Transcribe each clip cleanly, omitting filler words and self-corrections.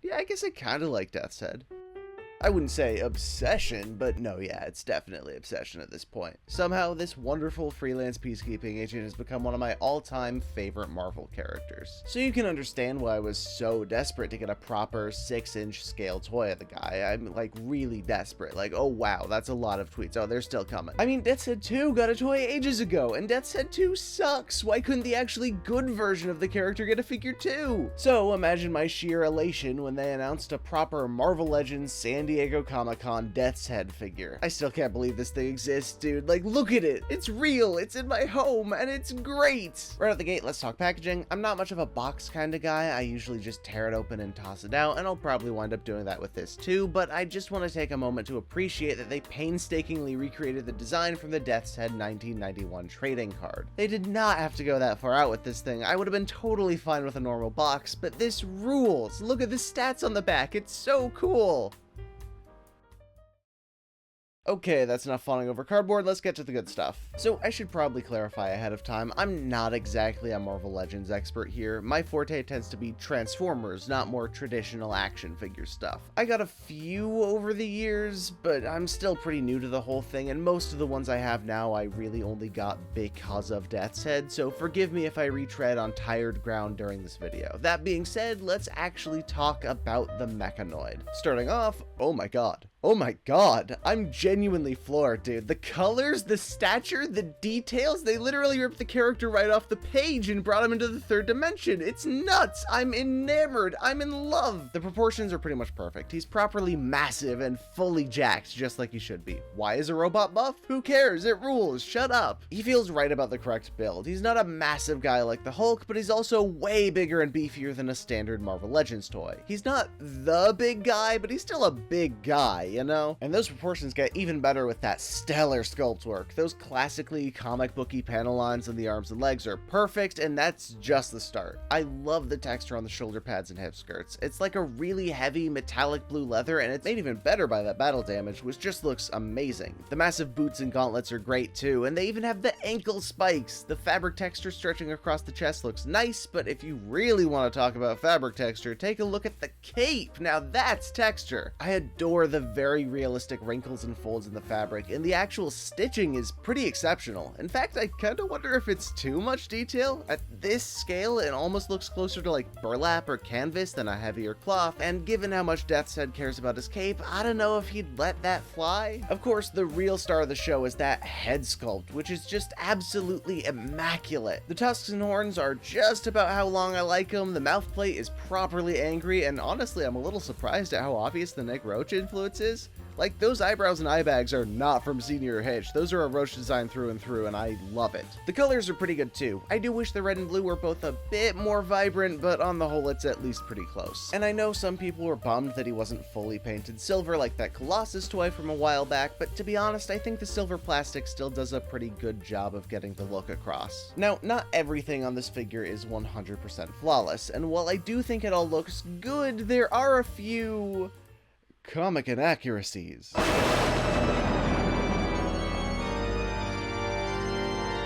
yeah, I guess I kind of like Death's Head. I wouldn't say obsession, but no, yeah, it's definitely obsession at this point. Somehow, this wonderful freelance peacekeeping agent has become one of my all-time favorite Marvel characters. So you can understand why I was so desperate to get a proper 6-inch scale toy of the guy. I'm like really desperate, like, oh wow, that's a lot of tweets. Oh, they're still coming. I mean, Death's Head 2 got a toy ages ago, and Death's Head 2 sucks. Why couldn't the actually good version of the character get a figure too? So imagine my sheer elation when they announced a proper Marvel Legends San Diego Comic-Con Death's Head figure. I still can't believe this thing exists, dude. Like, look at it. It's real. It's in my home, and it's great. Right out the gate, let's talk packaging. I'm not much of a box kind of guy. I usually just tear it open and toss it out, and I'll probably wind up doing that with this too, but I just want to take a moment to appreciate that they painstakingly recreated the design from the Death's Head 1991 trading card. They did not have to go that far out with this thing. I would have been totally fine with a normal box, but this rules. Look at the stats on the back. It's so cool. Okay, that's enough fawning over cardboard, let's get to the good stuff. So I should probably clarify ahead of time, I'm not exactly a Marvel Legends expert here. My forte tends to be Transformers, not more traditional action figure stuff. I got a few over the years, but I'm still pretty new to the whole thing, and most of the ones I have now I really only got because of Death's Head, so forgive me if I retread on tired ground during this video. That being said, let's actually talk about the Mechanoid. Starting off, oh my god. Oh my god, I'm genuinely floored, dude. The colors, the stature, the details, they literally ripped the character right off the page and brought him into the third dimension. It's nuts. I'm enamored. I'm in love. The proportions are pretty much perfect. He's properly massive and fully jacked, just like he should be. Why is a robot buff? Who cares? It rules. Shut up. He feels right about the correct build. He's not a massive guy like the Hulk, but he's also way bigger and beefier than a standard Marvel Legends toy. He's not the big guy, but he's still a big guy, you know? And those proportions get even better with that stellar sculpt work. Those classically comic booky panel lines on the arms and legs are perfect, and that's just the start. I love the texture on the shoulder pads and hip skirts. It's like a really heavy metallic blue leather, and it's made even better by that battle damage, which just looks amazing. The massive boots and gauntlets are great too, and they even have the ankle spikes. The fabric texture stretching across the chest looks nice, but if you really want to talk about fabric texture, take a look at the cape. Now that's texture. I adore the very realistic wrinkles and folds in the fabric, and the actual stitching is pretty exceptional. In fact, I kind of wonder if it's too much detail. At this scale, it almost looks closer to like burlap or canvas than a heavier cloth, and given how much Death's Head cares about his cape, I don't know if he'd let that fly. Of course, the real star of the show is that head sculpt, which is just absolutely immaculate. The tusks and horns are just about how long I like them, the mouth plate is properly angry, and honestly, I'm a little surprised at how obvious the Nick Roach influence is. Like, those eyebrows and eye bags are not from Senior Hitch. Those are a Roach design through and through, and I love it. The colors are pretty good too. I do wish the red and blue were both a bit more vibrant, but on the whole, it's at least pretty close. And I know some people were bummed that he wasn't fully painted silver like that Colossus toy from a while back, but to be honest, I think the silver plastic still does a pretty good job of getting the look across. Now, not everything on this figure is 100% flawless, and while I do think it all looks good, there are a few comic inaccuracies.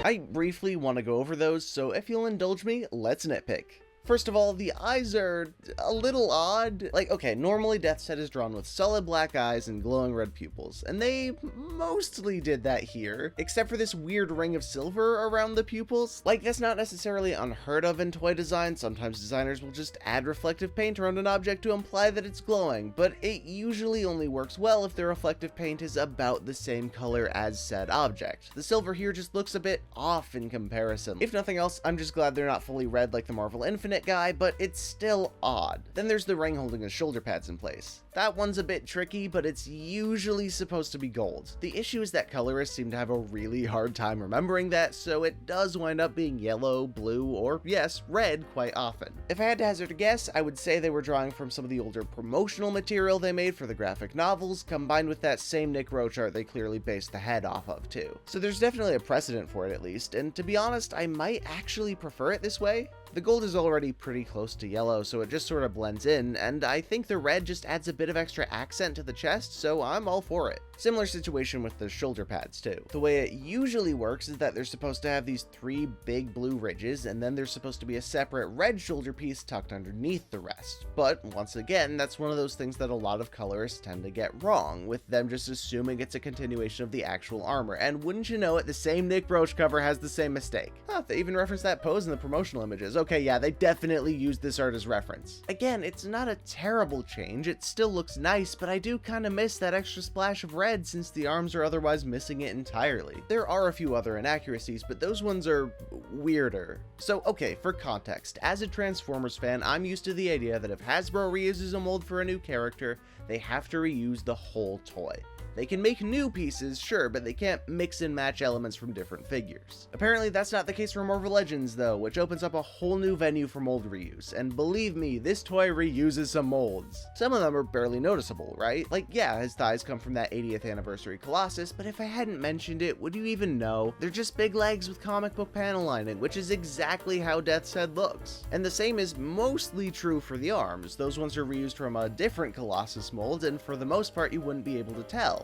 I briefly want to go over those, so if you'll indulge me, let's nitpick. First of all, the eyes are a little odd. Like, okay, normally Death's Head is drawn with solid black eyes and glowing red pupils, and they mostly did that here, except for this weird ring of silver around the pupils. Like, that's not necessarily unheard of in toy design. Sometimes designers will just add reflective paint around an object to imply that it's glowing, but it usually only works well if the reflective paint is about the same color as said object. The silver here just looks a bit off in comparison. If nothing else, I'm just glad they're not fully red like the Marvel Infinite guy, but it's still odd. Then there's the ring holding his shoulder pads in place. That one's a bit tricky, but it's usually supposed to be gold. The issue is that colorists seem to have a really hard time remembering that, so it does wind up being yellow, blue, or yes, red quite often. If I had to hazard a guess, I would say they were drawing from some of the older promotional material they made for the graphic novels, combined with that same Nick Roach art they clearly based the head off of too. So there's definitely a precedent for it at least, and to be honest, I might actually prefer it this way. The gold is already pretty close to yellow, so it just sort of blends in, and I think the red just adds a bit of extra accent to the chest, so I'm all for it. Similar situation with the shoulder pads too. The way it usually works is that they're supposed to have these 3 big blue ridges, and then there's supposed to be a separate red shoulder piece tucked underneath the rest. But once again, that's one of those things that a lot of colorists tend to get wrong, with them just assuming it's a continuation of the actual armor. And wouldn't you know it, the same Nick Broach cover has the same mistake. They even referenced that pose in the promotional images. Okay, yeah, they definitely used this art as reference. Again, it's not a terrible change, it still looks nice, but I do kinda miss that extra splash of red since the arms are otherwise missing it entirely. There are a few other inaccuracies, but those ones are weirder. So okay, for context, as a Transformers fan, I'm used to the idea that if Hasbro reuses a mold for a new character, they have to reuse the whole toy. They can make new pieces, sure, but they can't mix and match elements from different figures. Apparently that's not the case for Marvel Legends though, which opens up a whole new venue for mold reuse, and believe me, this toy reuses some molds. Some of them are barely noticeable, right? Like yeah, his thighs come from that 80th anniversary Colossus, but if I hadn't mentioned it, would you even know? They're just big legs with comic book panel lining, which is exactly how Death's Head looks. And the same is mostly true for the arms. Those ones are reused from a different Colossus mold, and for the most part you wouldn't be able to tell.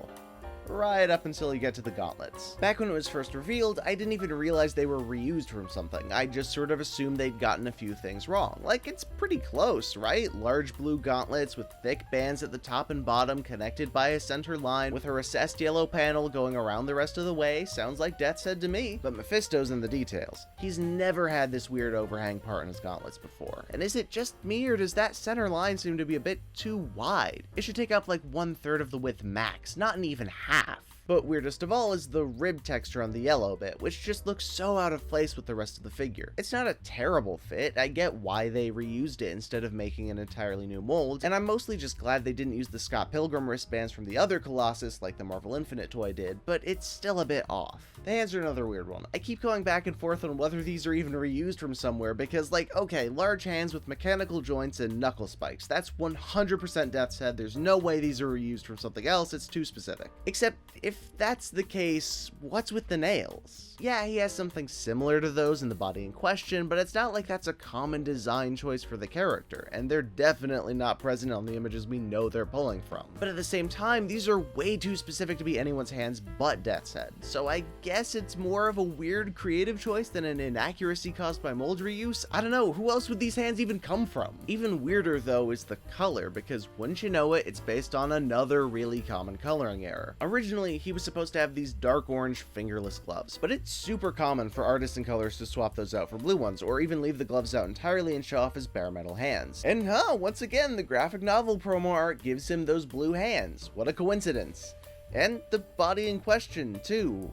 Right up until you get to the gauntlets. Back when it was first revealed, I didn't even realize they were reused from something. I just sort of assumed they'd gotten a few things wrong. Like, it's pretty close, right? Large blue gauntlets with thick bands at the top and bottom connected by a center line with a recessed yellow panel going around the rest of the way. Sounds like Death's Head to me, but Mephisto's in the details. He's never had this weird overhang part in his gauntlets before. And is it just me, or does that center line seem to be a bit too wide? It should take up like 1/3 of the width max, not an even half. But weirdest of all is the rib texture on the yellow bit, which just looks so out of place with the rest of the figure. It's not a terrible fit, I get why they reused it instead of making an entirely new mold, and I'm mostly just glad they didn't use the Scott Pilgrim wristbands from the other Colossus like the Marvel Infinite toy did, but it's still a bit off. The hands are another weird one. I keep going back and forth on whether these are even reused from somewhere because, like, okay, large hands with mechanical joints and knuckle spikes, that's 100% Death's Head, there's no way these are reused from something else, it's too specific. Except, if that's the case, what's with the nails? Yeah, he has something similar to those in the body in question, but it's not like that's a common design choice for the character, and they're definitely not present on the images we know they're pulling from. But at the same time, these are way too specific to be anyone's hands but Death's Head, so I guess it's more of a weird creative choice than an inaccuracy caused by mold reuse. I don't know, who else would these hands even come from? Even weirder though is the color, because wouldn't you know it, it's based on another really common coloring error. Originally, he was supposed to have these dark orange fingerless gloves, but it's super common for artists and colors to swap those out for blue ones, or even leave the gloves out entirely and show off his bare metal hands. And once again, the graphic novel promo art gives him those blue hands. What a coincidence. And the body in question, too.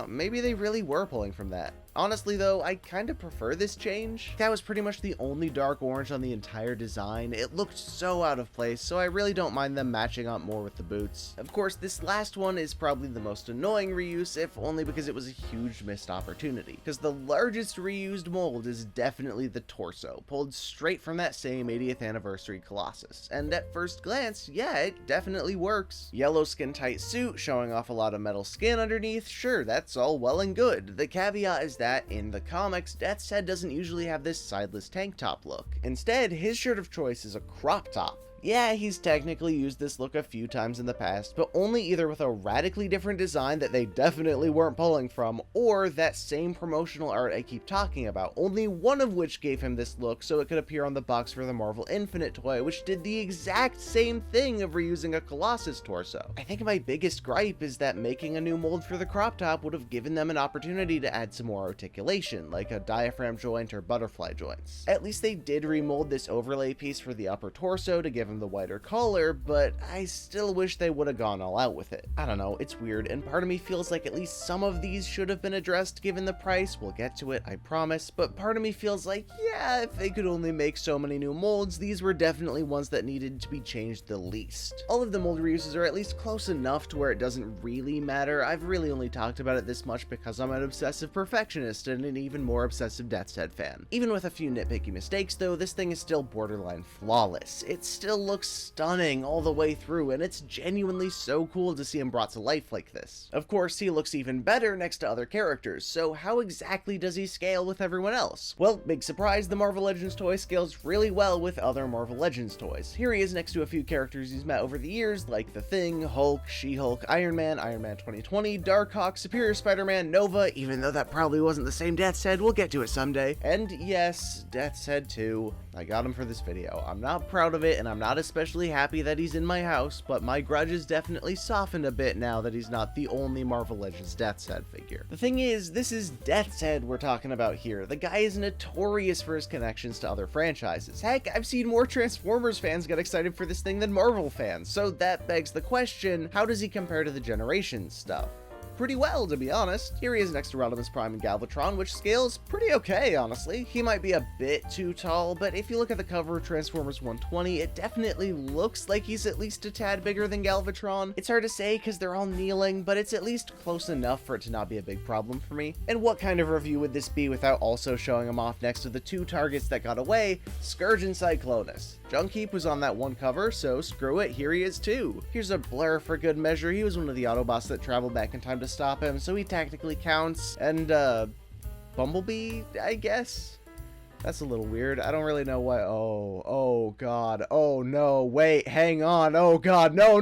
Maybe they really were pulling from that. Honestly though, I kinda prefer this change. That was pretty much the only dark orange on the entire design. It looked so out of place, so I really don't mind them matching up more with the boots. Of course, this last one is probably the most annoying reuse, if only because it was a huge missed opportunity. Because the largest reused mold is definitely the torso, pulled straight from that same 80th anniversary Colossus. And at first glance, yeah, it definitely works. Yellow skin tight suit, showing off a lot of metal skin underneath, sure, that's all well and good. The caveat is that in the comics, Death's Head doesn't usually have this sideless tank top look. Instead, his shirt of choice is a crop top. Yeah, he's technically used this look a few times in the past, but only either with a radically different design that they definitely weren't pulling from, or that same promotional art I keep talking about, only one of which gave him this look so it could appear on the box for the Marvel Infinite toy, which did the exact same thing of reusing a Colossus torso. I think my biggest gripe is that making a new mold for the crop top would have given them an opportunity to add some more articulation, like a diaphragm joint or butterfly joints. At least they did remold this overlay piece for the upper torso to give him the whiter color, but I still wish they would have gone all out with it. I don't know, it's weird, and part of me feels like at least some of these should have been addressed given the price. We'll get to it, I promise, but part of me feels like, yeah, if they could only make so many new molds, these were definitely ones that needed to be changed the least. All of the mold reuses are at least close enough to where it doesn't really matter. I've really only talked about it this much because I'm an obsessive perfectionist and an even more obsessive Death's Head fan. Even with a few nitpicky mistakes though, this thing is still borderline flawless. It still looks stunning all the way through, and it's genuinely so cool to see him brought to life like this. Of course, he looks even better next to other characters, so how exactly does he scale with everyone else? Well, big surprise, the Marvel Legends toy scales really well with other Marvel Legends toys. Here he is next to a few characters he's met over the years, like The Thing, Hulk, She-Hulk, Iron Man 2020, Darkhawk, Superior Spider-Man, Nova, even though that probably wasn't the same Death's Head, we'll get to it someday. And yes, Death's Head 2. I got him for this video. I'm not proud of it, and I'm not especially happy that he's in my house, but my grudge is definitely softened a bit now that he's not the only Marvel Legends Death's Head figure. The thing is, this is Death's Head we're talking about here. The guy is notorious for his connections to other franchises. Heck, I've seen more Transformers fans get excited for this thing than Marvel fans, so that begs the question, how does he compare to the Generations stuff? Pretty well, to be honest. Here he is next to Rodimus Prime and Galvatron, which scales pretty okay, honestly. He might be a bit too tall, but if you look at the cover of Transformers 120, it definitely looks like he's at least a tad bigger than Galvatron. It's hard to say because they're all kneeling, but it's at least close enough for it to not be a big problem for me. And what kind of review would this be without also showing him off next to the two targets that got away, Scourge and Cyclonus? Jungheap was on that one cover, so screw it, here he is too. Here's a blur for good measure. He was one of the Autobots that traveled back in time to stop him, so he technically counts. And Bumblebee, I guess? That's a little weird. I don't really know why. Oh god. Oh no, wait, hang on. Oh god, no.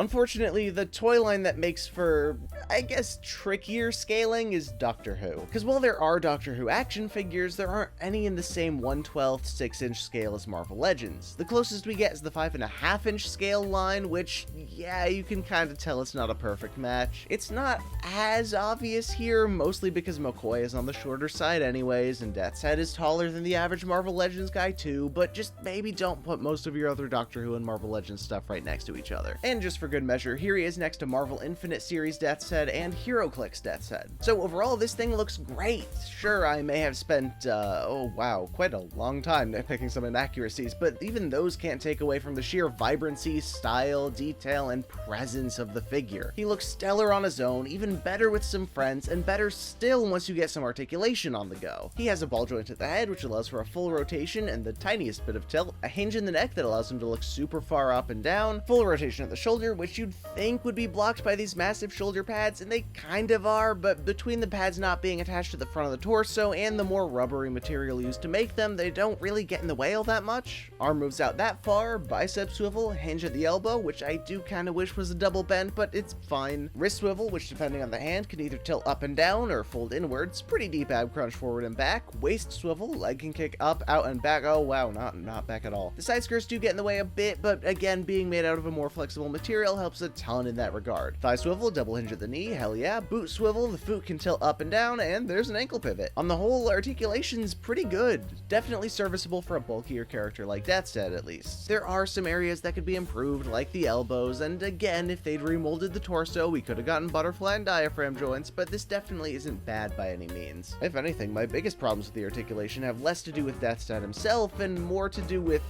Unfortunately, the toy line that makes for, I guess, trickier scaling is Doctor Who. Because while there are Doctor Who action figures, there aren't any in the same 1/12 6-inch scale as Marvel Legends. The closest we get is the 5.5-inch scale line, which, yeah, you can kind of tell it's not a perfect match. It's not as obvious here, mostly because McCoy is on the shorter side anyways, and Death's Head is taller than the average Marvel Legends guy too, but just maybe don't put most of your other Doctor Who and Marvel Legends stuff right next to each other. And just for good measure, here he is next to Marvel Infinite Series Death's Head and HeroClix Death's Head. So overall, this thing looks great. Sure, I may have spent, oh wow, quite a long time nitpicking some inaccuracies, but even those can't take away from the sheer vibrancy, style, detail, and presence of the figure. He looks stellar on his own, even better with some friends, and better still once you get some articulation on the go. He has a ball joint at the head, which allows for a full rotation and the tiniest bit of tilt, a hinge in the neck that allows him to look super far up and down, full rotation at the shoulder, which you'd think would be blocked by these massive shoulder pads, and they kind of are, but between the pads not being attached to the front of the torso and the more rubbery material used to make them, they don't really get in the way all that much. Arm moves out that far, bicep swivel, hinge at the elbow, which I do kind of wish was a double bend, but it's fine. Wrist swivel, which depending on the hand can either tilt up and down or fold inwards, pretty deep ab crunch forward and back. Waist swivel, leg can kick up, out, and back. Oh wow, not back at all. The side skirts do get in the way a bit, but again, being made out of a more flexible material helps a ton in that regard. Thigh swivel, double hinge at the knee, hell yeah. Boot swivel, the foot can tilt up and down, and there's an ankle pivot. On the whole, articulation's pretty good. Definitely serviceable for a bulkier character like Death's Head, at least. There are some areas that could be improved, like the elbows, and again, if they'd remolded the torso, we could have gotten butterfly and diaphragm joints, but this definitely isn't bad by any means. If anything, my biggest problems with the articulation have less to do with Death's Head himself and more to do with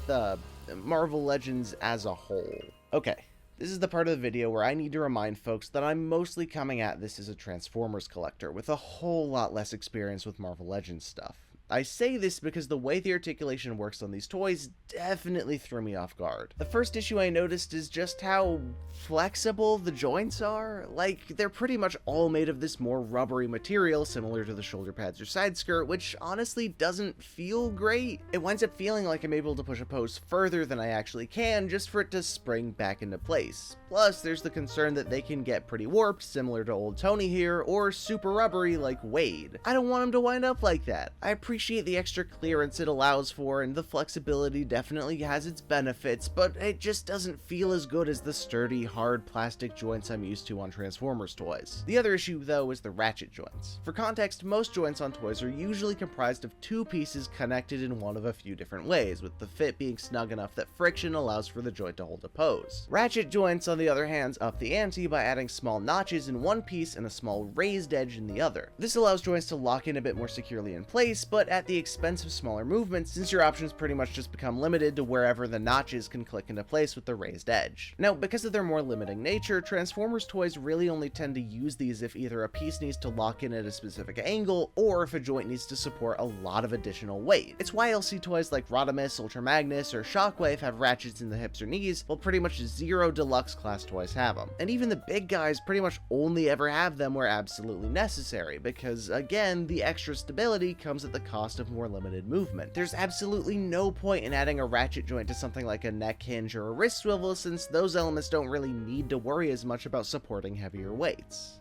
Marvel Legends as a whole. Okay, this is the part of the video where I need to remind folks that I'm mostly coming at this as a Transformers collector with a whole lot less experience with Marvel Legends stuff. I say this because the way the articulation works on these toys definitely threw me off guard. The first issue I noticed is just how flexible the joints are. Like, they're pretty much all made of this more rubbery material similar to the shoulder pads or side skirt, which honestly doesn't feel great. It winds up feeling like I'm able to push a pose further than I actually can just for it to spring back into place. Plus, there's the concern that they can get pretty warped, similar to old Tony here, or super rubbery like Wade. I don't want him to wind up like that. I appreciate the extra clearance it allows for, and the flexibility definitely has its benefits, but it just doesn't feel as good as the sturdy, hard plastic joints I'm used to on Transformers toys. The other issue, though, is the ratchet joints. For context, most joints on toys are usually comprised of two pieces connected in one of a few different ways, with the fit being snug enough that friction allows for the joint to hold a pose. Ratchet joints, on the other hand, up the ante by adding small notches in one piece and a small raised edge in the other. This allows joints to lock in a bit more securely in place, but at the expense of smaller movements, since your options pretty much just become limited to wherever the notches can click into place with the raised edge. Now, because of their more limiting nature, Transformers toys really only tend to use these if either a piece needs to lock in at a specific angle, or if a joint needs to support a lot of additional weight. It's why you'll see toys like Rodimus, Ultra Magnus, or Shockwave have ratchets in the hips or knees, while pretty much zero deluxe class toys have them. And even the big guys pretty much only ever have them where absolutely necessary, because again, the extra stability comes at the cost of more limited movement. There's absolutely no point in adding a ratchet joint to something like a neck hinge or a wrist swivel, since those elements don't really need to worry as much about supporting heavier weights.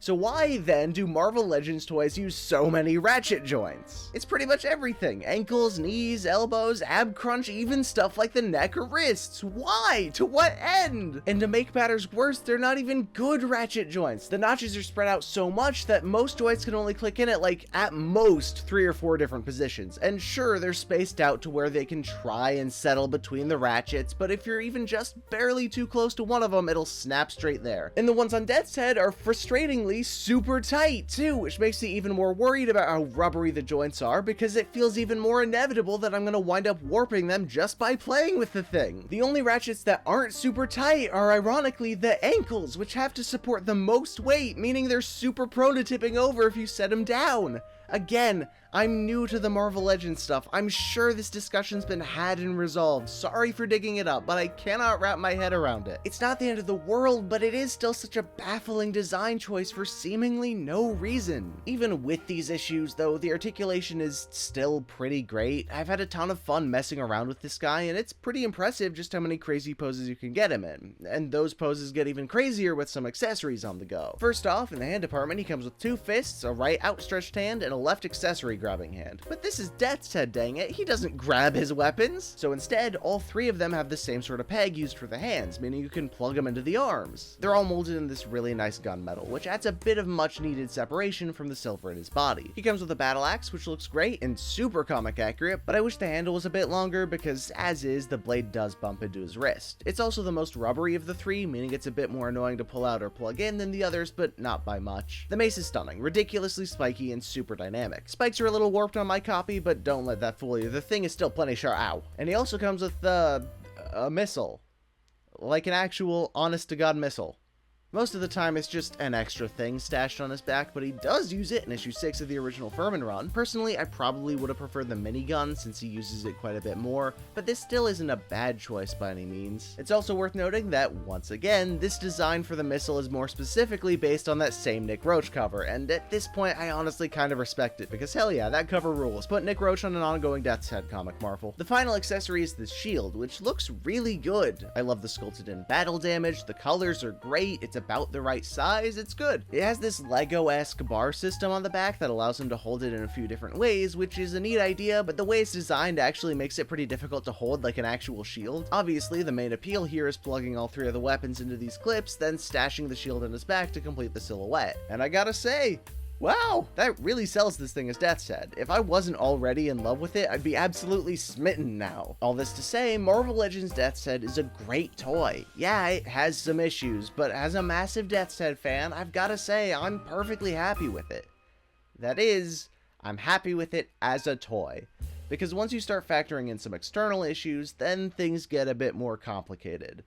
So why then do Marvel Legends toys use so many ratchet joints? It's pretty much everything. Ankles, knees, elbows, ab crunch, even stuff like the neck or wrists. Why? To what end? And to make matters worse, they're not even good ratchet joints. The notches are spread out so much that most joints can only click in at like at most 3 or 4 different positions. And sure, they're spaced out to where they can try and settle between the ratchets, but if you're even just barely too close to one of them, it'll snap straight there. And the ones on Death's Head are frustratingly super tight too, which makes me even more worried about how rubbery the joints are, because it feels even more inevitable that I'm gonna wind up warping them just by playing with the thing. The only ratchets that aren't super tight are ironically the ankles, which have to support the most weight, meaning they're super prone to tipping over if you set them down. Again, I'm new to the Marvel Legends stuff. I'm sure this discussion's been had and resolved. Sorry for digging it up, but I cannot wrap my head around it. It's not the end of the world, but it is still such a baffling design choice for seemingly no reason. Even with these issues, though, the articulation is still pretty great. I've had a ton of fun messing around with this guy, and it's pretty impressive just how many crazy poses you can get him in. And those poses get even crazier with some accessories on the go. First off, in the hand department, he comes with 2 fists, a right outstretched hand, and a left accessory grabbing hand. But this is Death's Head, dang it, he doesn't grab his weapons! So instead, all 3 of them have the same sort of peg used for the hands, meaning you can plug them into the arms. They're all molded in this really nice gunmetal, which adds a bit of much needed separation from the silver in his body. He comes with a battle axe, which looks great and super comic accurate, but I wish the handle was a bit longer because, as is, the blade does bump into his wrist. It's also the most rubbery of the 3, meaning it's a bit more annoying to pull out or plug in than the others, but not by much. The mace is stunning, ridiculously spiky and super dynamic. Spikes are a little warped on my copy, but don't let that fool you. The thing is still plenty sharp. Ow. And he also comes with a missile. Like an actual honest-to-God missile. Most of the time, it's just an extra thing stashed on his back, but he does use it in issue 6 of the original Furman run. Personally, I probably would have preferred the minigun since he uses it quite a bit more, but this still isn't a bad choice by any means. It's also worth noting that, once again, this design for the missile is more specifically based on that same Nick Roach cover, and at this point, I honestly kind of respect it, because hell yeah, that cover rules. Put Nick Roach on an ongoing Death's Head comic, Marvel. The final accessory is the shield, which looks really good. I love the sculpted in battle damage, the colors are great, it's about the right size, it's good. It has this Lego-esque bar system on the back that allows him to hold it in a few different ways, which is a neat idea, but the way it's designed actually makes it pretty difficult to hold like an actual shield. Obviously, the main appeal here is plugging all 3 of the weapons into these clips, then stashing the shield in his back to complete the silhouette. And I gotta say, wow, that really sells this thing as Death's Head. If I wasn't already in love with it, I'd be absolutely smitten now. All this to say, Marvel Legends Death's Head is a great toy. Yeah, it has some issues, but as a massive Death's Head fan, I've gotta say, I'm perfectly happy with it. That is, I'm happy with it as a toy. Because once you start factoring in some external issues, then things get a bit more complicated.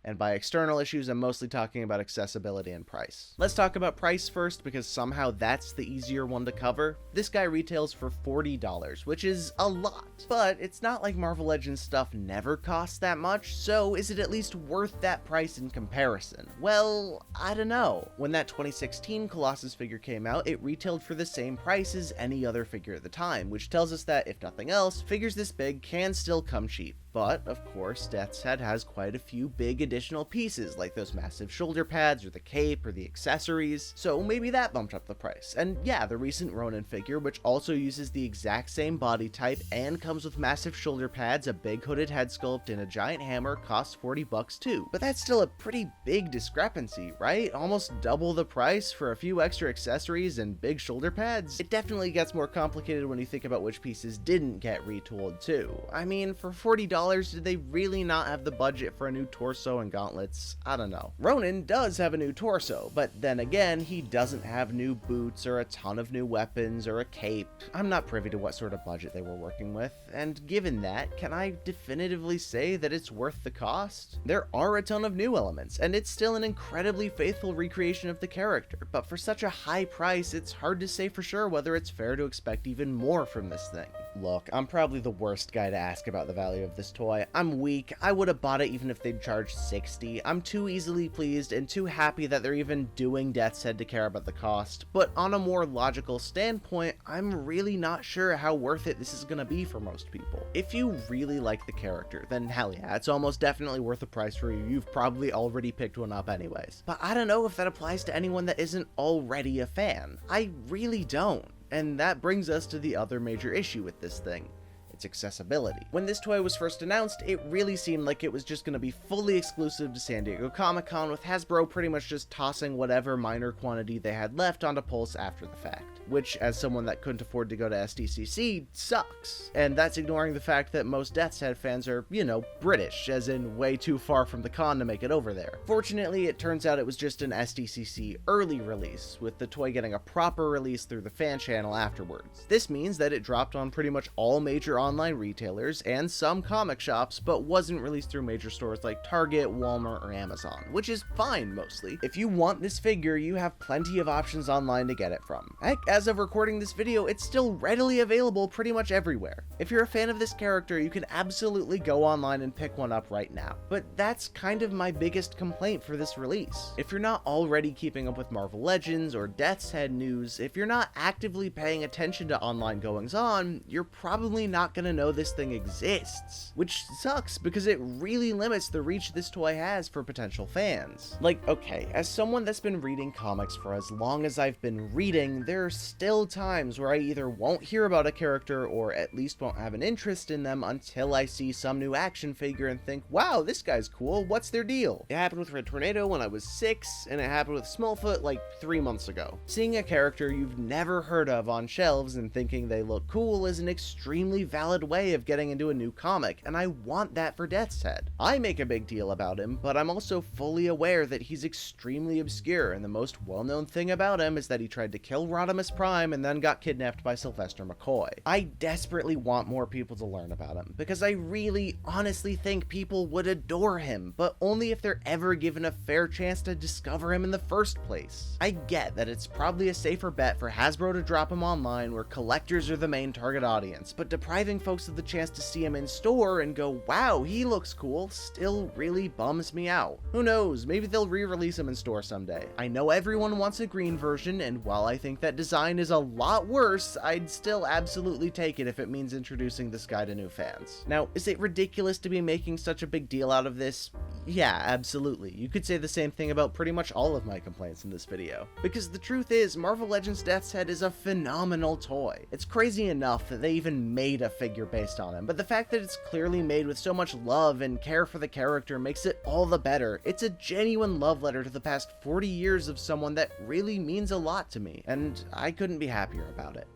And by external issues, I'm mostly talking about accessibility and price. Let's talk about price first, because somehow that's the easier one to cover. This guy retails for $40, which is a lot. But it's not like Marvel Legends stuff never costs that much, so is it at least worth that price in comparison? Well, I don't know. When that 2016 Colossus figure came out, it retailed for the same price as any other figure at the time, which tells us that, if nothing else, figures this big can still come cheap. But, of course, Death's Head has quite a few big additional pieces, like those massive shoulder pads, or the cape, or the accessories, so maybe that bumped up the price. And yeah, the recent Ronin figure, which also uses the exact same body type and comes with massive shoulder pads, a big hooded head sculpt, and a giant hammer, costs $40 too. But that's still a pretty big discrepancy, right? Almost double the price for a few extra accessories and big shoulder pads? It definitely gets more complicated when you think about which pieces didn't get retooled too. I mean, for $40, $60, did they really not have the budget for a new torso and gauntlets? I don't know. Ronin does have a new torso, but then again, he doesn't have new boots or a ton of new weapons or a cape. I'm not privy to what sort of budget they were working with, and given that, can I definitively say that it's worth the cost? There are a ton of new elements, and it's still an incredibly faithful recreation of the character, but for such a high price, it's hard to say for sure whether it's fair to expect even more from this thing. Look, I'm probably the worst guy to ask about the value of this toy. I'm weak, I would have bought it even if they'd charged $60. I'm too easily pleased and too happy that they're even doing Death's Head to care about the cost, but on a more logical standpoint, I'm really not sure how worth it this is gonna be for most people. If you really like the character, then hell yeah, it's almost definitely worth the price for you. You've probably already picked one up anyways. But I don't know if that applies to anyone that isn't already a fan. I really don't. And that brings us to the other major issue with this thing. Its accessibility. When this toy was first announced, it really seemed like it was just going to be fully exclusive to San Diego Comic-Con, with Hasbro pretty much just tossing whatever minor quantity they had left onto Pulse after the fact. Which, as someone that couldn't afford to go to SDCC, sucks. And that's ignoring the fact that most Death's Head fans are, you know, British, as in way too far from the con to make it over there. Fortunately, it turns out it was just an SDCC early release, with the toy getting a proper release through the fan channel afterwards. This means that it dropped on pretty much all major online retailers and some comic shops, but wasn't released through major stores like Target, Walmart, or Amazon, which is fine mostly. If you want this figure, you have plenty of options online to get it from. Heck, as of recording this video, it's still readily available pretty much everywhere. If you're a fan of this character, you can absolutely go online and pick one up right now. But that's kind of my biggest complaint for this release. If you're not already keeping up with Marvel Legends or Death's Head news, if you're not actively paying attention to online goings-on, you're probably not gonna know this thing exists. Which sucks, because it really limits the reach this toy has for potential fans. Like, okay, as someone that's been reading comics for as long as I've been reading, there are still times where I either won't hear about a character or at least won't have an interest in them until I see some new action figure and think, wow, this guy's cool, what's their deal? It happened with Red Tornado when I was 6, and it happened with Smallfoot like 3 months ago. Seeing a character you've never heard of on shelves and thinking they look cool is an extremely valid way of getting into a new comic, and I want that for Death's Head. I make a big deal about him, but I'm also fully aware that he's extremely obscure, and the most well-known thing about him is that he tried to kill Rodimus Prime and then got kidnapped by Sylvester McCoy. I desperately want more people to learn about him, because I really honestly think people would adore him, but only if they're ever given a fair chance to discover him in the first place. I get that it's probably a safer bet for Hasbro to drop him online where collectors are the main target audience, but depriving folks of the chance to see him in store and go, wow, he looks cool, still really bums me out. Who knows, maybe they'll re-release him in store someday. I know everyone wants a green version, and while I think that design is a lot worse, I'd still absolutely take it if it means introducing this guy to new fans. Now, is it ridiculous to be making such a big deal out of this? Yeah, absolutely. You could say the same thing about pretty much all of my complaints in this video. Because the truth is, Marvel Legends Death's Head is a phenomenal toy. It's crazy enough that they even made a figure based on him, but the fact that it's clearly made with so much love and care for the character makes it all the better. It's a genuine love letter to the past 40 years of someone that really means a lot to me, and I couldn't be happier about it.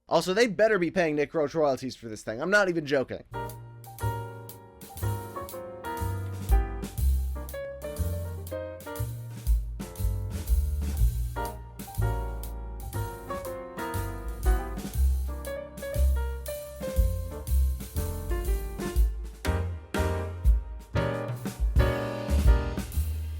Also, they better be paying Nick Roach royalties for this thing. I'm not even joking.